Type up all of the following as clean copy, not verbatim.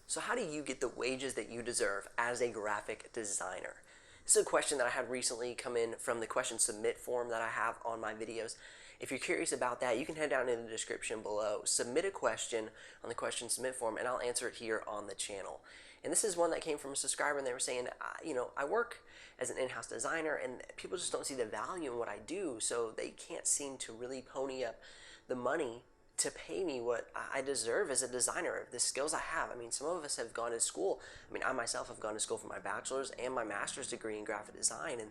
So how do you get the wages that you deserve as a graphic designer? This is a question that I had recently come in from the question submit form that I have on my videos. If you're curious about that, you can head down in the description below, submit a question on the question submit form, and I'll answer it here on the channel. And this is one that came from a subscriber, and they were saying, I work as an in-house designer, and people just don't see the value in what I do, so they can't seem to really pony up the money to pay me what I deserve as a designer, the skills I have. I mean, some of us have gone to school. I mean, I myself have gone to school for my bachelor's and my master's degree in graphic design. And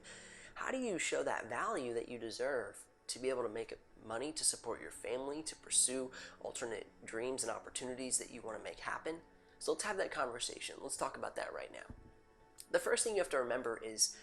how do you show that value that you deserve to be able to make money to support your family, to pursue alternate dreams and opportunities that you want to make happen? So let's have that conversation. Let's talk about that right now. The first thing you have to remember is,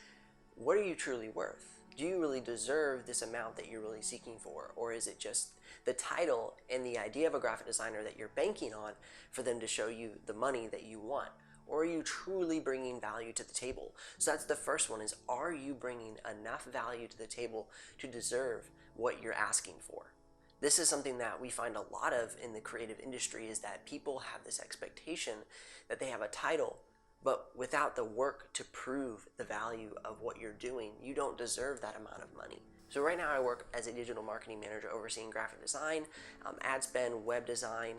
what are you truly worth? Do you really deserve this amount that you're really seeking for? Or is it just the title and the idea of a graphic designer that you're banking on for them to show you the money that you want? Or are you truly bringing value to the table? So that's the first one, is, are you bringing enough value to the table to deserve what you're asking for? This is something that we find a lot of in the creative industry, is that people have this expectation that they have a title, but without the work to prove the value of what you're doing, you don't deserve that amount of money. So right now I work as a digital marketing manager overseeing graphic design, ad spend, web design,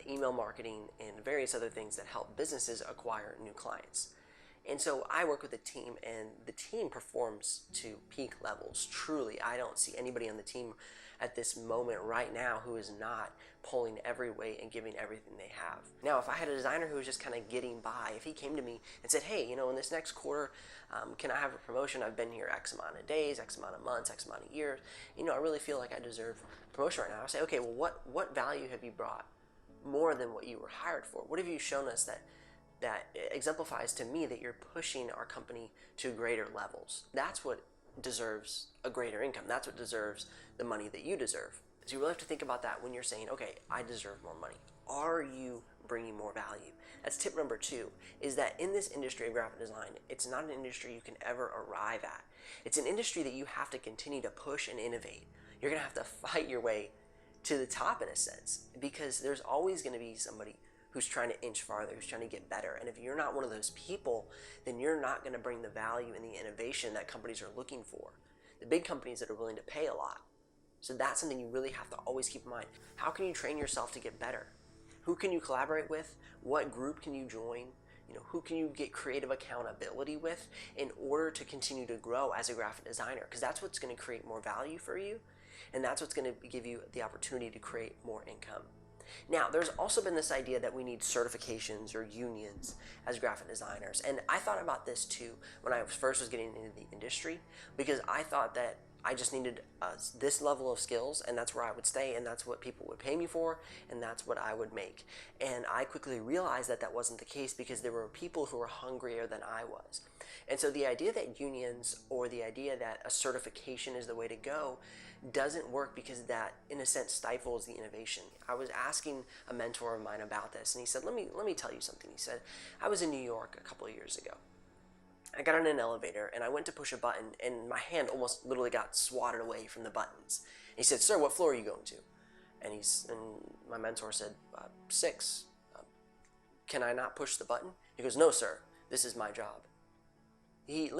email marketing, and various other things that help businesses acquire new clients. And so I work with a team, and the team performs to peak levels. Truly, I don't see anybody on the team at this moment right now who is not pulling every weight and giving everything they have. Now, if I had a designer who was just kind of getting by, if he came to me and said, hey, in this next quarter, can I have a promotion? I've been here X amount of days, X amount of months, X amount of years. I really feel like I deserve promotion right now. I say, okay, well, what value have you brought more than what you were hired for? What have you shown us that exemplifies to me that you're pushing our company to greater levels? That's what deserves a greater income. That's what deserves the money that you deserve. So you really have to think about that when you're saying, okay, I deserve more money. Are you bringing more value? That's tip number 2, is that in this industry of graphic design, it's not an industry you can ever arrive at. It's an industry that you have to continue to push and innovate. You're going to have to fight your way to the top in a sense, because there's always going to be somebody who's trying to inch farther, who's trying to get better. And if you're not one of those people, then you're not going to bring the value and the innovation that companies are looking for. The big companies that are willing to pay a lot. So that's something you really have to always keep in mind. How can you train yourself to get better? Who can you collaborate with? What group can you join? Who can you get creative accountability with in order to continue to grow as a graphic designer? Because that's what's going to create more value for you, and that's what's going to give you the opportunity to create more income. Now, there's also been this idea that we need certifications or unions as graphic designers. And I thought about this too when I first was getting into the industry, because I thought that I just needed this level of skills, and that's where I would stay, and that's what people would pay me for, and that's what I would make. And I quickly realized that that wasn't the case, because there were people who were hungrier than I was. And so the idea that unions, or the idea that a certification is the way to go, doesn't work, because that in a sense stifles the innovation. I was asking a mentor of mine about this, and he said, let me tell you something. He said, I was in New York a couple of years ago. I got on an elevator and I went to push a button, and my hand almost literally got swatted away from the buttons. And he said, sir, what floor are you going to? And my mentor said, 6. Can I not push the button? He goes, no, sir, this is my job. He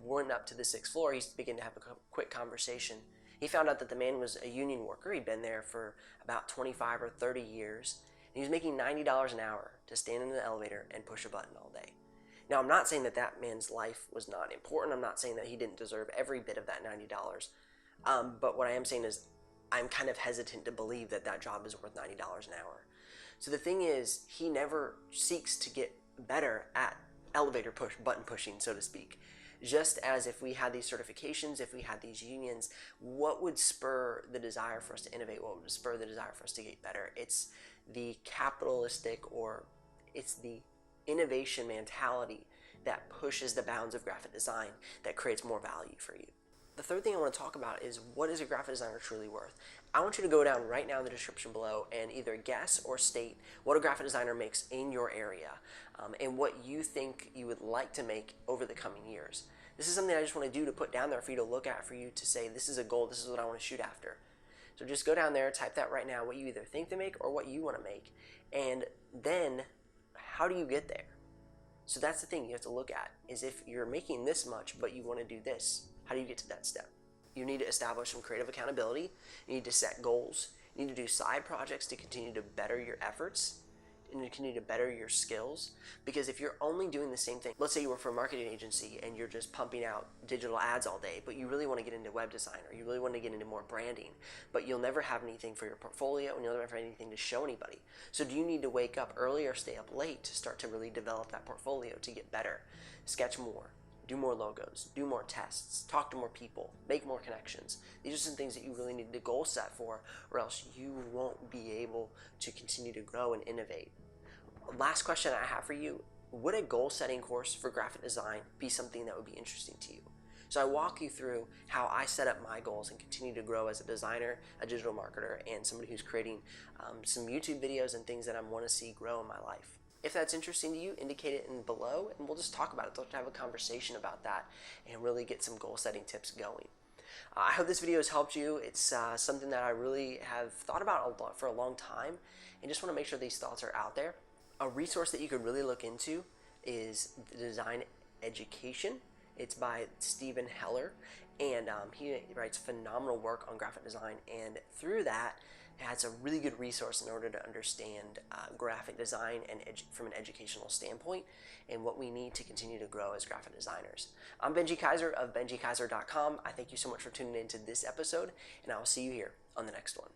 went up to the 6th floor. He began to have a quick conversation. He found out that the man was a union worker. He'd been there for about 25 or 30 years. And he was making $90 an hour to stand in an elevator and push a button all day. Now, I'm not saying that that man's life was not important. I'm not saying that he didn't deserve every bit of that $90. But what I am saying is, I'm kind of hesitant to believe that that job is worth $90 an hour. So the thing is, he never seeks to get better at elevator button pushing, so to speak. Just as if we had these certifications, if we had these unions, what would spur the desire for us to innovate? What would spur the desire for us to get better? It's the capitalistic, or it's the innovation mentality that pushes the bounds of graphic design, that creates more value for you. The third thing I want to talk about is, what is a graphic designer truly worth? I want you to go down right now in the description below and either guess or state what a graphic designer makes in your area, and what you think you would like to make over the coming years. This is something I just want to do to put down there for you to look at, for you to say, this is a goal, this is what I want to shoot after. So just go down there, type that right now, what you either think to make or what you want to make, and then how do you get there? So that's the thing you have to look at, is if you're making this much but you want to do this, how do you get to that step? You need to establish some creative accountability. You need to set goals. You need to do side projects to continue to better your efforts and to continue to better your skills. Because if you're only doing the same thing, let's say you work for a marketing agency and you're just pumping out digital ads all day, but you really want to get into web design, or you really want to get into more branding, but you'll never have anything for your portfolio and you'll never have anything to show anybody. So do you need to wake up early or stay up late to start to really develop that portfolio to get better? Sketch more. Do more logos, do more tests, talk to more people, make more connections. These are some things that you really need to goal set for, or else you won't be able to continue to grow and innovate. Last question I have for you, would a goal setting course for graphic design be something that would be interesting to you? So I walk you through how I set up my goals and continue to grow as a designer, a digital marketer, and somebody who's creating some YouTube videos and things that I want to see grow in my life. If that's interesting to you, indicate it in below and we'll just talk about it. Let's have a conversation about that and really get some goal setting tips going. I hope this video has helped you. It's something that I really have thought about a lot for a long time and just want to make sure these thoughts are out there. A resource that you could really look into is the Design Education. It's by Stephen Heller, and he writes phenomenal work on graphic design, and through that it's a really good resource in order to understand graphic design and from an educational standpoint and what we need to continue to grow as graphic designers. I'm Benji Kaiser of BenjiKaiser.com. I thank you so much for tuning in to this episode, and I will see you here on the next one.